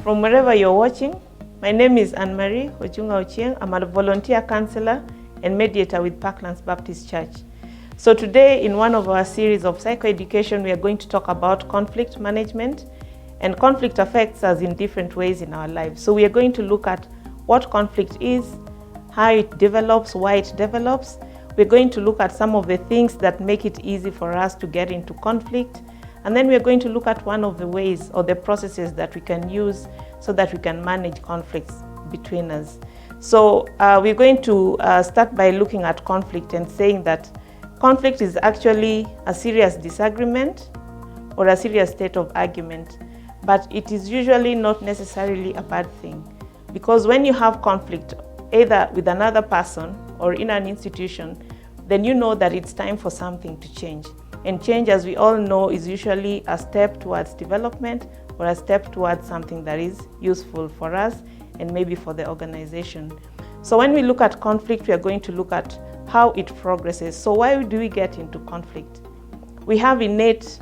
from wherever you're watching. My name is Annemarie Ojunga. I'm a volunteer counselor and mediator with Parklands Baptist Church. So today, in one of our series of psychoeducation, we are going to talk about conflict management, and conflict affects us in different ways in our lives. So we are going to look at what conflict is, how it develops, why it develops. We're going to look at some of the things that make it easy for us to get into conflict. And then we're going to look at one of the ways or the processes that we can use so that we can manage conflicts between us. So we're going to start by looking at conflict and saying that conflict is actually a serious disagreement or a serious state of argument, but it is usually not necessarily a bad thing. Because when you have conflict, either with another person or in an institution, then you know that it's time for something to change. And change, as we all know, is usually a step towards development or a step towards something that is useful for us and maybe for the organization. So when we look at conflict, we are going to look at how it progresses. So why do we get into conflict? We have innate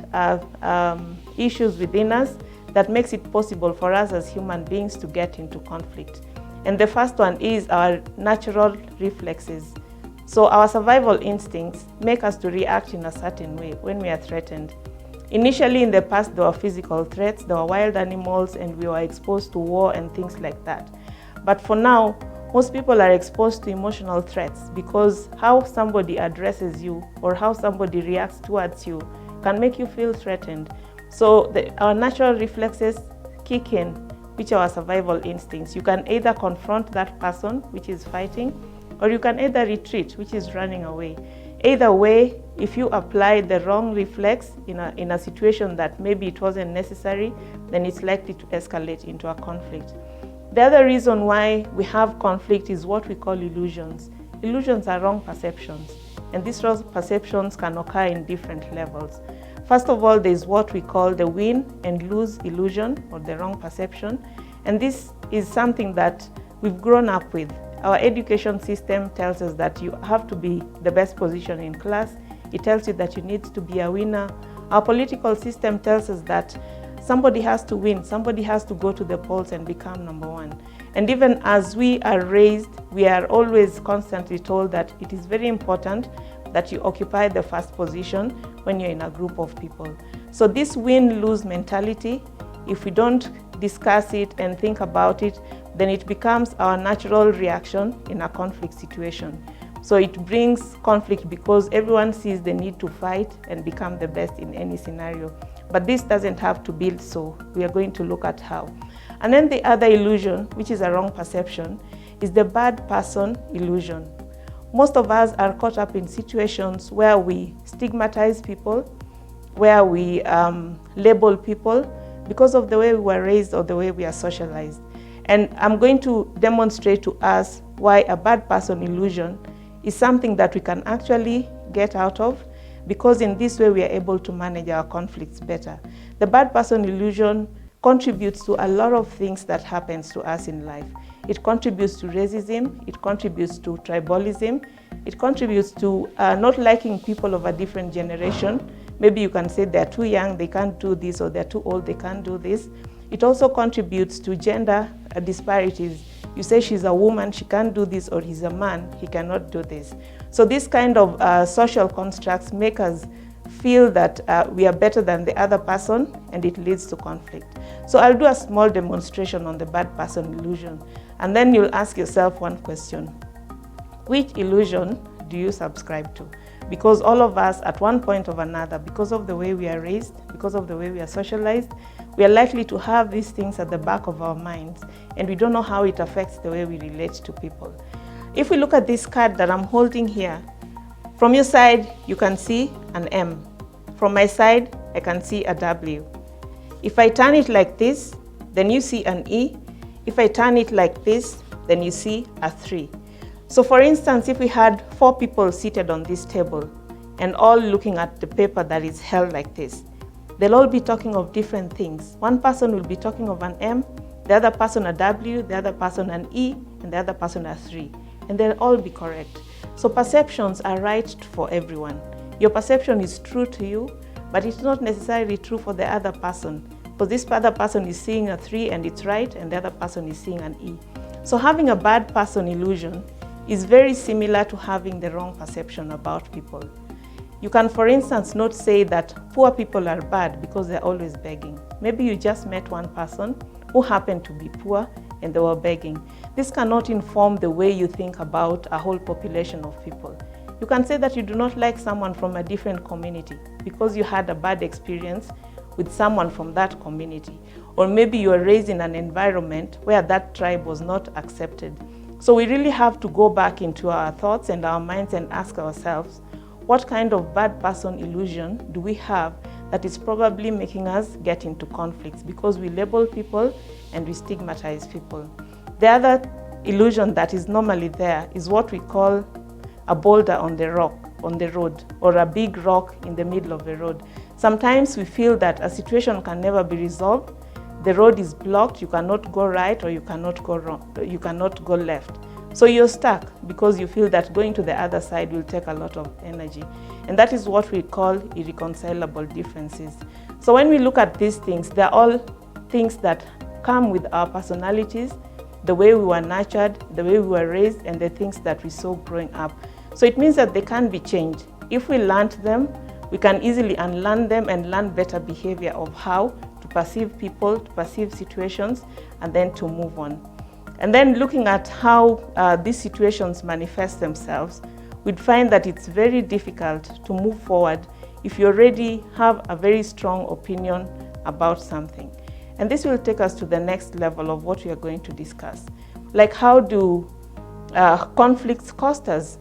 issues within us that makes it possible for us as human beings to get into conflict. And the first one is our natural reflexes. So our survival instincts make us to react in a certain way when we are threatened. Initially in the past, there were physical threats, there were wild animals, and we were exposed to war and things like that. But for now, most people are exposed to emotional threats because how somebody addresses you or how somebody reacts towards you can make you feel threatened. So our natural reflexes kick in, which are our survival instincts. You can either confront that person, which is fighting, or you can either retreat, which is running away. Either way, if you apply the wrong reflex in a situation that maybe it wasn't necessary, then it's likely to escalate into a conflict. The other reason why we have conflict is what we call illusions. Illusions are wrong perceptions, and these wrong perceptions can occur in different levels. First of all, there's what we call the win and lose illusion or the wrong perception, and this is something that we've grown up with. Our education system tells us that you have to be the best position in class. It tells you that you need to be a winner. Our political system tells us that somebody has to win, somebody has to go to the polls and become number one. And even as we are raised, we are always constantly told that it is very important that you occupy the first position when you're in a group of people. So this win-lose mentality, if we don't discuss it and think about it, then it becomes our natural reaction in a conflict situation. So it brings conflict because everyone sees the need to fight and become the best in any scenario. But this doesn't have to be so. We are going to look at how. And then the other illusion, which is a wrong perception, is the bad person illusion. Most of us are caught up in situations where we stigmatize people, where we label people because of the way we were raised or the way we are socialized. And I'm going to demonstrate to us why a bad person illusion is something that we can actually get out of, because in this way we are able to manage our conflicts better. The bad person illusion contributes to a lot of things that happens to us in life. It contributes to racism, it contributes to tribalism, it contributes to not liking people of a different generation. Maybe you can say they're too young, they can't do this, or they're too old, they can't do this. It also contributes to gender disparities. You say she's a woman, she can't do this, or he's a man, he cannot do this. So this kind of social constructs make us feel that we are better than the other person, and it leads to conflict. So I'll do a small demonstration on the bad person illusion, and then you'll ask yourself one question. Which illusion do you subscribe to? Because all of us at one point or another, because of the way we are raised, because of the way we are socialized, we are likely to have these things at the back of our minds, and we don't know how it affects the way we relate to people. If we look at this card that I'm holding here, from your side, you can see an M. From my side, I can see a W. If I turn it like this, then you see an E. If I turn it like this, then you see a 3. So for instance, if we had 4 people seated on this table and all looking at the paper that is held like this, they'll all be talking of different things. One person will be talking of an M, the other person a W, the other person an E, and the other person a 3. And they'll all be correct. So perceptions are right for everyone. Your perception is true to you, but it's not necessarily true for the other person. because this other person is seeing a 3 and it's right, and the other person is seeing an E. So having a bad person illusion is very similar to having the wrong perception about people. You can, for instance, not say that poor people are bad because they're always begging. Maybe you just met one person who happened to be poor and they were begging. This cannot inform the way you think about a whole population of people. You can say that you do not like someone from a different community because you had a bad experience with someone from that community. Or maybe you were raised in an environment where that tribe was not accepted. So we really have to go back into our thoughts and our minds and ask ourselves, what kind of bad person illusion do we have that is probably making us get into conflicts because we label people and we stigmatize people. The other illusion that is normally there is what we call a boulder on the road, or a big rock in the middle of the road. Sometimes we feel that a situation can never be resolved. The road is blocked, you cannot go right or you cannot go wrong, you cannot go left. So you're stuck because you feel that going to the other side will take a lot of energy. And that is what we call irreconcilable differences. So when we look at these things, they're all things that come with our personalities, the way we were nurtured, the way we were raised, and the things that we saw growing up. So it means that they can be changed. If we learned them, we can easily unlearn them and learn better behavior of how to perceive people, to perceive situations, and then to move on. And then looking at how these situations manifest themselves, we'd find that it's very difficult to move forward if you already have a very strong opinion about something. And this will take us to the next level of what we are going to discuss. Like, how do conflicts cost us?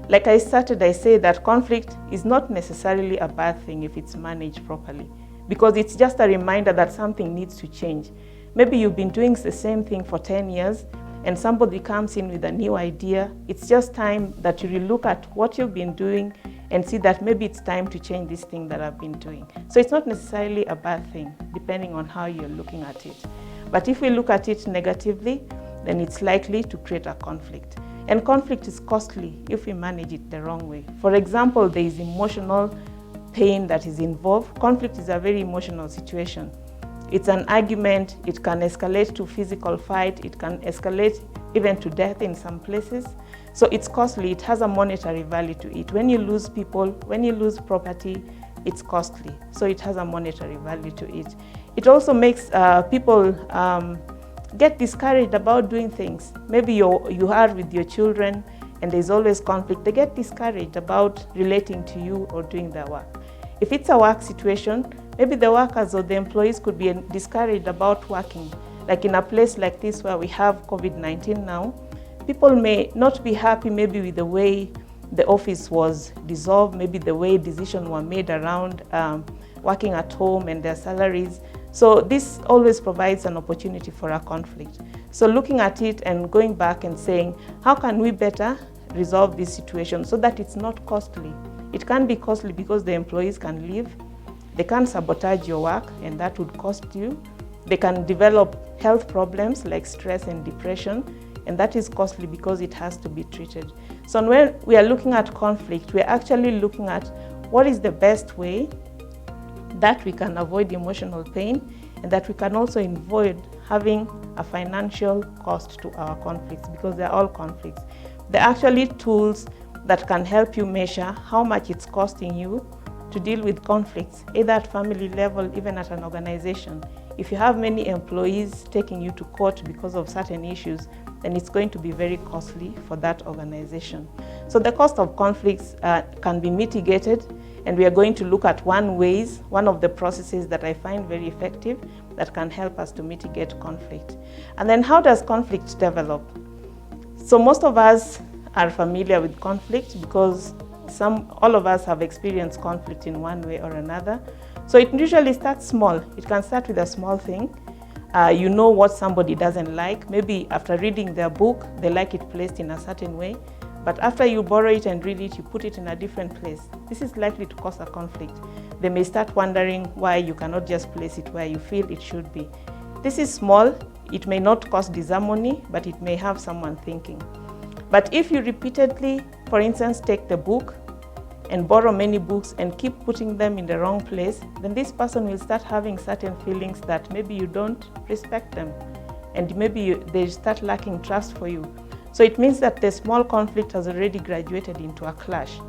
Like I say that conflict is not necessarily a bad thing if it's managed properly, because it's just a reminder that something needs to change. Maybe you've been doing the same thing for 10 years and somebody comes in with a new idea. It's just time that you relook at what you've been doing and see that maybe it's time to change this thing that I've been doing. So it's not necessarily a bad thing, depending on how you're looking at it. But if we look at it negatively, then it's likely to create a conflict. And conflict is costly if we manage it the wrong way. For example, there is emotional pain that is involved. Conflict is a very emotional situation. It's an argument, it can escalate to physical fight, it can escalate even to death in some places. So it's costly, it has a monetary value to it. When you lose people, when you lose property, it's costly. So it has a monetary value to it. It also makes people get discouraged about doing things. Maybe you are with your children and there's always conflict. They get discouraged about relating to you or doing their work. If it's a work situation, maybe the workers or the employees could be discouraged about working. Like in a place like this where we have COVID-19 now, people may not be happy maybe with the way the office was dissolved, maybe the way decisions were made around working at home and their salaries. So this always provides an opportunity for a conflict. So looking at it and going back and saying, how can we better resolve this situation so that it's not costly? It can be costly because the employees can leave, they can sabotage your work and that would cost you. They can develop health problems like stress and depression, and that is costly because it has to be treated. So when we are looking at conflict, we are actually looking at what is the best way that we can avoid emotional pain and that we can also avoid having a financial cost to our conflicts, because they're all conflicts. They're actually tools that can help you measure how much it's costing you to deal with conflicts, either at family level, even at an organization. If you have many employees taking you to court because of certain issues, then it's going to be very costly for that organization. So the cost of conflicts can be mitigated, and we are going to look at one of the processes that I find very effective that can help us to mitigate conflict. And then how does conflict develop? So most of us are familiar with conflict because all of us have experienced conflict in one way or another. So it usually starts small. It can start with a small thing. You know what somebody doesn't like. Maybe after reading their book, they like it placed in a certain way. But after you borrow it and read it, you put it in a different place. This is likely to cause a conflict. They may start wondering why you cannot just place it where you feel it should be. This is small. It may not cause disharmony, but it may have someone thinking. But if you repeatedly, for instance, take the book and borrow many books and keep putting them in the wrong place, then this person will start having certain feelings that maybe you don't respect them, and maybe they start lacking trust for you. So it means that the small conflict has already graduated into a clash.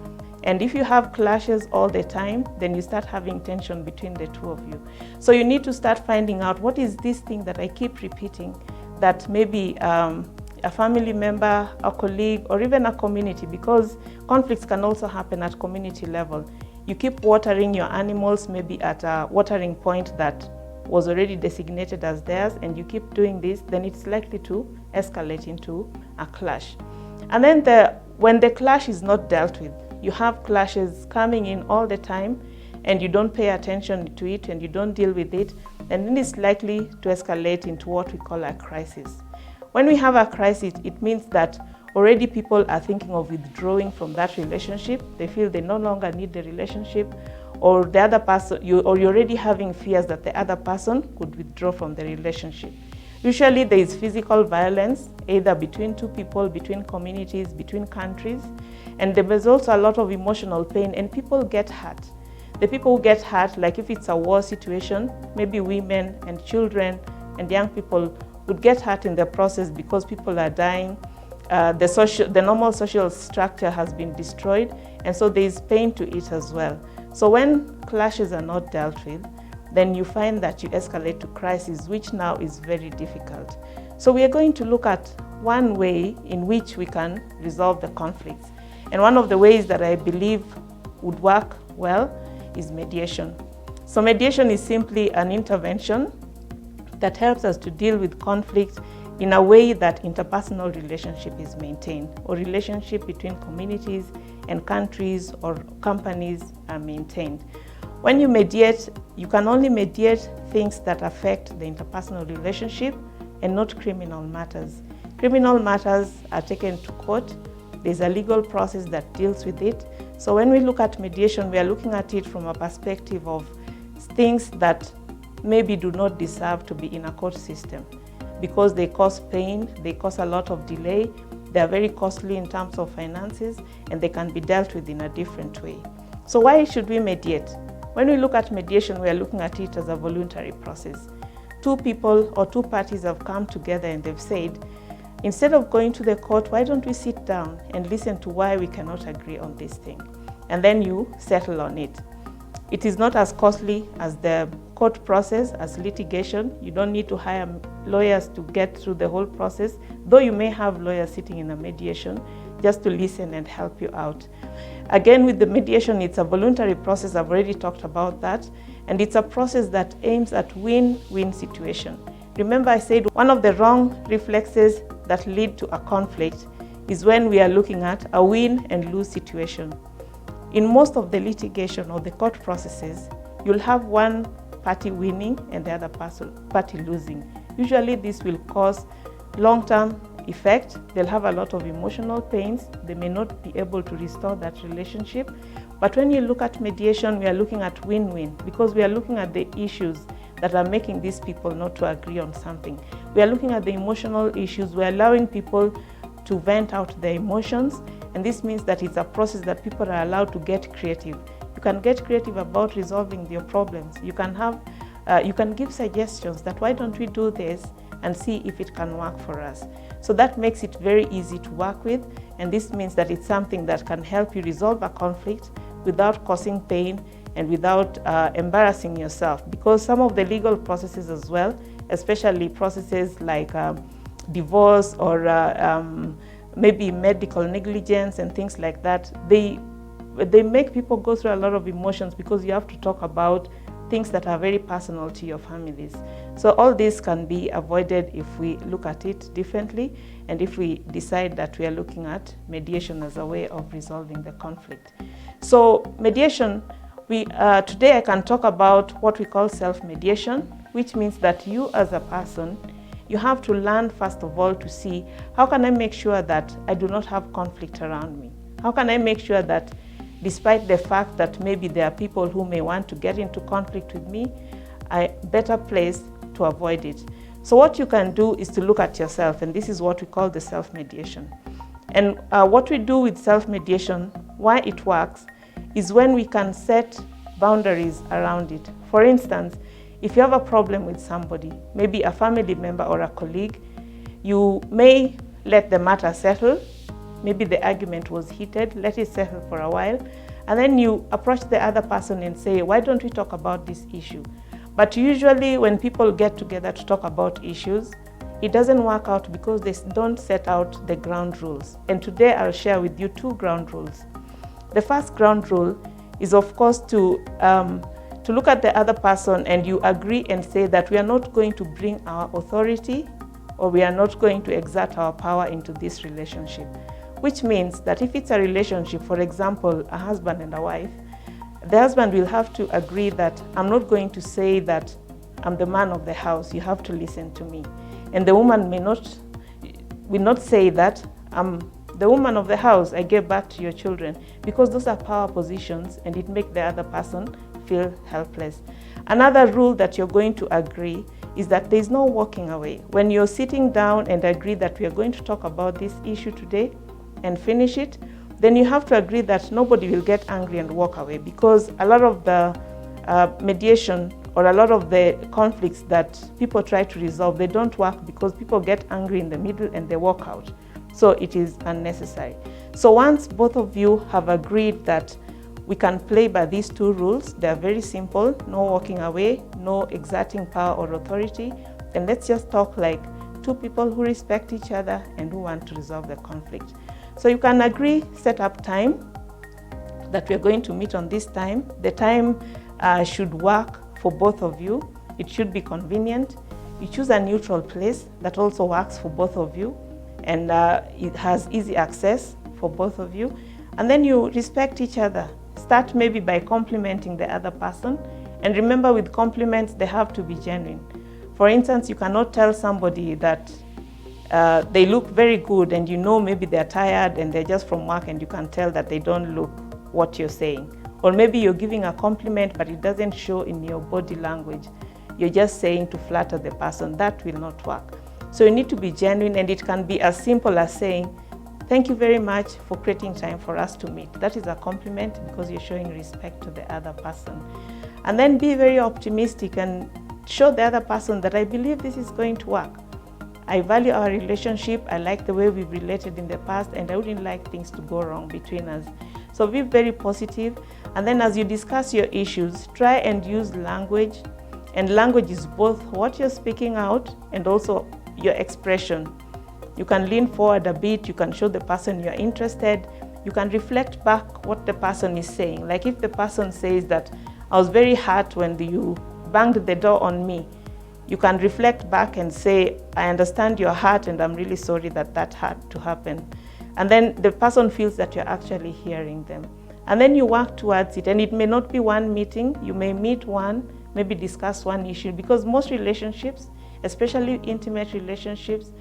And if you have clashes all the time, then you start having tension between the two of you. So you need to start finding out, what is this thing that I keep repeating that maybe a family member, a colleague, or even a community, because conflicts can also happen at community level. You keep watering your animals maybe at a watering point that was already designated as theirs, and you keep doing this, then it's likely to escalate into a clash. And then when the clash is not dealt with, you have clashes coming in all the time, and you don't pay attention to it and you don't deal with it, and then it's likely to escalate into what we call a crisis. When we have a crisis, it means that already people are thinking of withdrawing from that relationship. They feel they no longer need the relationship, or the other person, you're already having fears that the other person could withdraw from the relationship. Usually there is physical violence, either between two people, between communities, between countries, and there is also a lot of emotional pain, and people get hurt. The people who get hurt, like if it's a war situation, maybe women and children and young people would get hurt in the process because people are dying. The normal social structure has been destroyed, and so there is pain to it as well. So when clashes are not dealt with, then you find that you escalate to crisis, which now is very difficult. So we are going to look at one way in which we can resolve the conflicts. And one of the ways that I believe would work well is mediation. So mediation is simply an intervention that helps us to deal with conflict in a way that interpersonal relationship is maintained, or relationship between communities and countries or companies are maintained. When you mediate, you can only mediate things that affect the interpersonal relationship and not criminal matters. Criminal matters are taken to court. There's a legal process that deals with it. So when we look at mediation, we are looking at it from a perspective of things that maybe do not deserve to be in a court system, because they cause pain, they cause a lot of delay, they are very costly in terms of finances, and they can be dealt with in a different way. So why should we mediate? When we look at mediation, we are looking at it as a voluntary process. Two people or two parties have come together and they've said, instead of going to the court, why don't we sit down and listen to why we cannot agree on this thing? And then you settle on it. It is not as costly as the court process, as litigation. You don't need to hire lawyers to get through the whole process, though you may have lawyers sitting in a mediation just to listen and help you out. Again, with the mediation, it's a voluntary process. I've already talked about that. And it's a process that aims at win-win situation. Remember, I said one of the wrong reflexes that lead to a conflict is when we are looking at a win and lose situation. In most of the litigation or the court processes, you'll have one party winning and the other party losing. Usually this will cause long-term effect. They'll have a lot of emotional pains. They may not be able to restore that relationship. But when you look at mediation, we are looking at win-win, because we are looking at the issues that are making these people not to agree on something. We are looking at the emotional issues. We're allowing people to vent out their emotions, and this means that it's a process that people are allowed to get creative. You can get creative about resolving your problems. You can give suggestions that why don't we do this and see if it can work for us. So that makes it very easy to work with, and this means that it's something that can help you resolve a conflict without causing pain and without embarrassing yourself, because some of the legal processes as well, especially processes like divorce or maybe medical negligence and things like that, they make people go through a lot of emotions, because you have to talk about things that are very personal to your families. So all this can be avoided if we look at it differently, and if we decide that we are looking at mediation as a way of resolving the conflict. So mediation, today I can talk about what we call self-mediation, which means that you as a person, you have to learn first of all to see, how can I make sure that I do not have conflict around me? How can I make sure that despite the fact that maybe there are people who may want to get into conflict with me, I'm better placed to avoid it? So what you can do is to look at yourself, and this is what we call the self-mediation. And what we do with self-mediation, why it works, is when we can set boundaries around it. For instance, if you have a problem with somebody, maybe a family member or a colleague, you may let the matter settle. Maybe the argument was heated, let it settle for a while, and then you approach the other person and say, why don't we talk about this issue? But usually when people get together to talk about issues, it doesn't work out because they don't set out the ground rules. And today I'll share with you 2 ground rules. The first ground rule is, of course, to look at the other person and you agree and say that we are not going to bring our authority or we are not going to exert our power into this relationship. Which means that if it's a relationship, for example, a husband and a wife, the husband will have to agree that I'm not going to say that I'm the man of the house, you have to listen to me. And the woman will not say that I'm the woman of the house, I gave birth to your children, because those are power positions and it makes the other person feel helpless. Another rule that you're going to agree is that there's no walking away. When you're sitting down and agree that we are going to talk about this issue today and finish it, then you have to agree that nobody will get angry and walk away, because a lot of the mediation or a lot of the conflicts that people try to resolve, they don't work because people get angry in the middle and they walk out. So it is unnecessary. So once both of you have agreed that we can play by these 2 rules, they are very simple, no walking away, no exerting power or authority, and let's just talk like 2 people who respect each other and who want to resolve the conflict. So you can agree, set up time, that we're going to meet on this time. The time should work for both of you. It should be convenient. You choose a neutral place that also works for both of you, and it has easy access for both of you. And then you respect each other. Start maybe by complimenting the other person. And remember, with compliments, they have to be genuine. For instance, you cannot tell somebody that they look very good and you know maybe they're tired and they're just from work and you can tell that they don't look what you're saying. Or maybe you're giving a compliment but it doesn't show in your body language. You're just saying to flatter the person. That will not work. So you need to be genuine, and it can be as simple as saying, thank you very much for creating time for us to meet. That is a compliment because you're showing respect to the other person. And then be very optimistic and show the other person that I believe this is going to work. I value our relationship, I like the way we've related in the past, and I wouldn't like things to go wrong between us. So be very positive, and then as you discuss your issues, try and use language. And language is both what you're speaking out and also your expression. You can lean forward a bit, you can show the person you're interested, you can reflect back what the person is saying. Like if the person says that, I was very hurt when you banged the door on me, you can reflect back and say, I understand your hurt and I'm really sorry that had to happen. And then the person feels that you're actually hearing them. And then you work towards it, and it may not be one meeting, you may meet one, maybe discuss one issue, because most relationships, especially intimate relationships,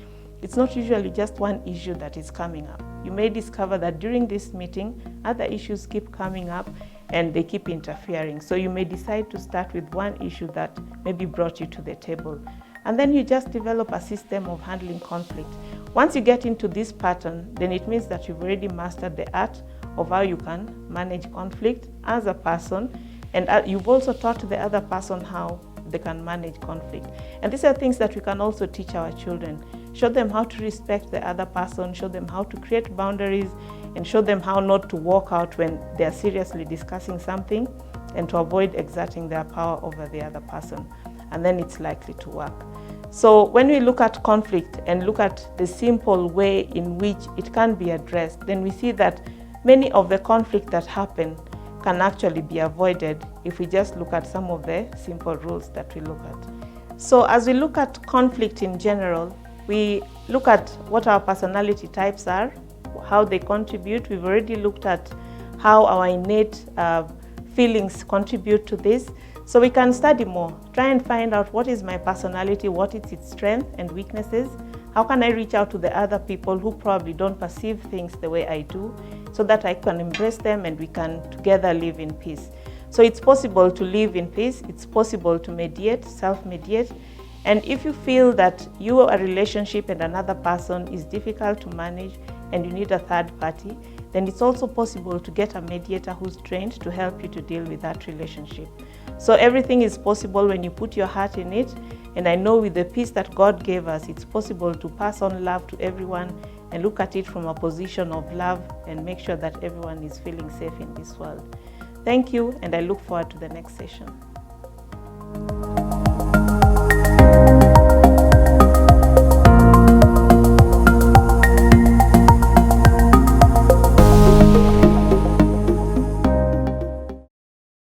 it's not usually just one issue that is coming up. You may discover that during this meeting, other issues keep coming up and they keep interfering. So you may decide to start with one issue that maybe brought you to the table. And then you just develop a system of handling conflict. Once you get into this pattern, then it means that you've already mastered the art of how you can manage conflict as a person, and you've also taught the other person how they can manage conflict. And these are things that we can also teach our children. Show them how to respect the other person, show them how to create boundaries, and show them how not to walk out when they are seriously discussing something, and to avoid exerting their power over the other person. And then it's likely to work. So when we look at conflict and look at the simple way in which it can be addressed, then we see that many of the conflicts that happen can actually be avoided if we just look at some of the simple rules that we look at. So as we look at conflict in general, we look at what our personality types are, how they contribute. We've already looked at how our innate feelings contribute to this. So we can study more, try and find out what is my personality, what is its strengths and weaknesses, how can I reach out to the other people who probably don't perceive things the way I do, so that I can embrace them and we can together live in peace. So it's possible to live in peace, it's possible to mediate, self-mediate, and if you feel that your relationship and another person is difficult to manage and you need a third party, then it's also possible to get a mediator who's trained to help you to deal with that relationship. So everything is possible when you put your heart in it. And I know with the peace that God gave us, it's possible to pass on love to everyone and look at it from a position of love and make sure that everyone is feeling safe in this world. Thank you, and I look forward to the next session.